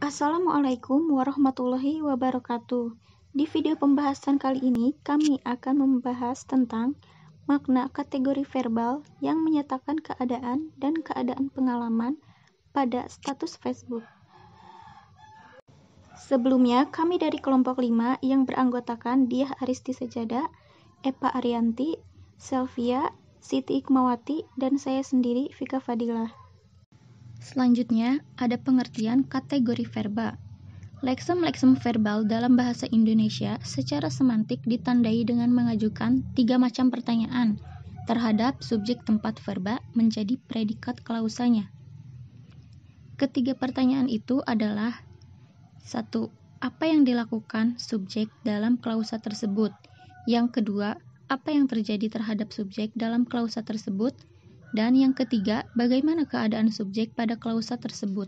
Assalamualaikum warahmatullahi wabarakatuh. Di video pembahasan kali ini, kami akan membahas tentang makna kategori verbal yang menyatakan keadaan dan keadaan pengalaman pada status Facebook. Sebelumnya, kami dari kelompok 5 yang beranggotakan Diah Aristi Sejada, Epa Arianti, Selvia, Siti Ikmawati, dan saya sendiri, Vika Fadilah. Selanjutnya, ada pengertian kategori verba. Leksem-leksem verbal dalam bahasa Indonesia secara semantik ditandai dengan mengajukan 3 macam pertanyaan terhadap subjek tempat verba menjadi predikat klausanya. Ketiga pertanyaan itu adalah: 1. Apa yang dilakukan subjek dalam klausa tersebut? Yang kedua, apa yang terjadi terhadap subjek dalam klausa tersebut? Dan yang ketiga, bagaimana keadaan subjek pada klausa tersebut?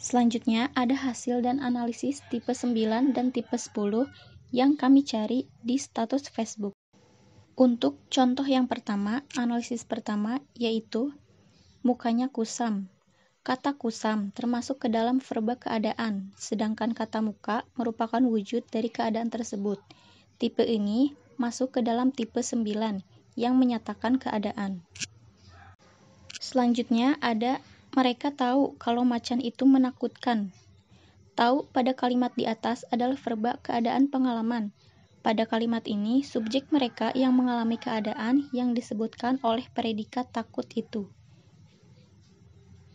Selanjutnya, ada hasil dan analisis tipe 9 dan tipe 10 yang kami cari di status Facebook. Untuk contoh yang pertama, analisis pertama yaitu mukanya kusam. Kata kusam termasuk ke dalam verba keadaan, sedangkan kata muka merupakan wujud dari keadaan tersebut. Tipe ini masuk ke dalam tipe 9 yang menyatakan keadaan. Selanjutnya ada mereka tahu kalau macan itu menakutkan. Tahu pada kalimat di atas adalah verba keadaan pengalaman. Pada kalimat ini, subjek mereka yang mengalami keadaan yang disebutkan oleh predikat takut itu.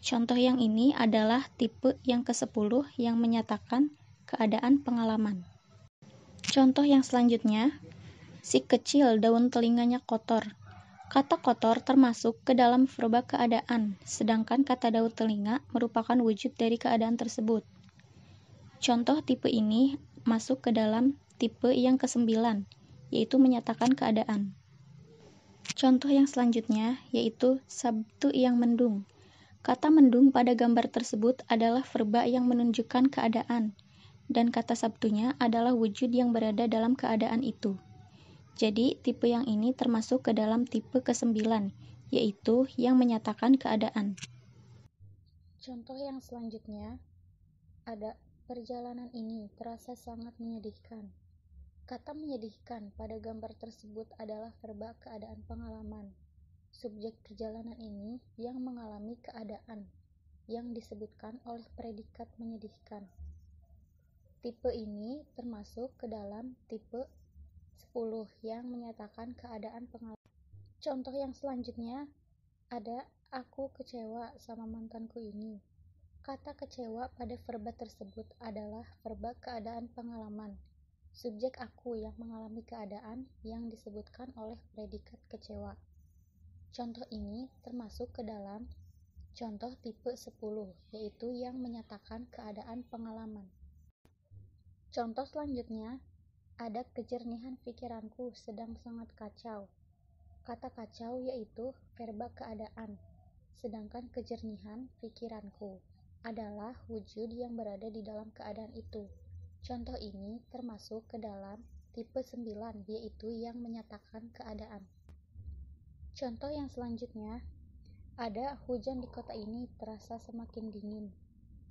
Contoh yang ini adalah tipe yang ke-10 yang menyatakan keadaan pengalaman. Contoh yang selanjutnya, si kecil daun telinganya kotor. Kata kotor termasuk ke dalam verba keadaan, sedangkan kata daun telinga merupakan wujud dari keadaan tersebut. Contoh tipe ini masuk ke dalam tipe yang ke-9, yaitu menyatakan keadaan. Contoh yang selanjutnya yaitu Sabtu yang mendung. Kata mendung pada gambar tersebut adalah verba yang menunjukkan keadaan, dan kata Sabtunya adalah wujud yang berada dalam keadaan itu. Jadi, tipe yang ini termasuk ke dalam tipe ke-9, yaitu yang menyatakan keadaan. Contoh yang selanjutnya ada perjalanan ini terasa sangat menyedihkan. Kata menyedihkan pada gambar tersebut adalah verba keadaan pengalaman. Subjek perjalanan ini yang mengalami keadaan yang disebutkan oleh predikat menyedihkan. Tipe ini termasuk ke dalam tipe 10 yang menyatakan keadaan pengalaman. Contoh yang selanjutnya ada aku kecewa sama mantanku ini. Kata kecewa pada verba tersebut adalah verba keadaan pengalaman. Subjek aku yang mengalami keadaan yang disebutkan oleh predikat kecewa. Contoh ini termasuk ke dalam contoh tipe 10, yaitu yang menyatakan keadaan pengalaman. Contoh selanjutnya, ada kejernihan pikiranku sedang sangat kacau. Kata kacau yaitu verba keadaan, sedangkan kejernihan pikiranku adalah wujud yang berada di dalam keadaan itu. Contoh ini termasuk ke dalam tipe 9, yaitu yang menyatakan keadaan. Contoh yang selanjutnya, ada hujan di kota ini terasa semakin dingin.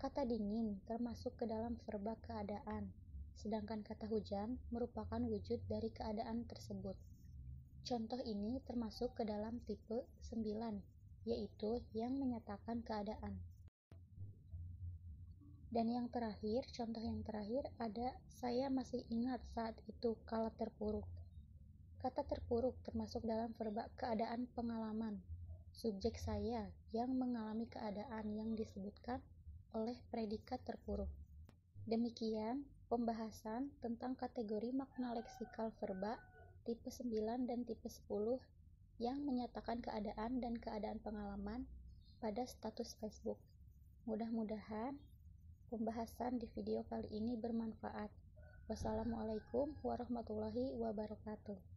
Kata dingin termasuk ke dalam verba keadaan, sedangkan kata hujan merupakan wujud dari keadaan tersebut. Contoh ini termasuk ke dalam tipe 9, yaitu yang menyatakan keadaan. Dan yang terakhir, contoh yang terakhir ada saya masih ingat saat itu kala terpuruk. Kata terpuruk termasuk dalam verba keadaan pengalaman. Subjek saya yang mengalami keadaan yang disebutkan oleh predikat terpuruk. Demikian pembahasan tentang kategori makna leksikal verba tipe 9 dan tipe 10 yang menyatakan keadaan dan keadaan pengalaman pada status Facebook. Mudah-mudahan pembahasan di video kali ini bermanfaat. Wassalamualaikum warahmatullahi wabarakatuh.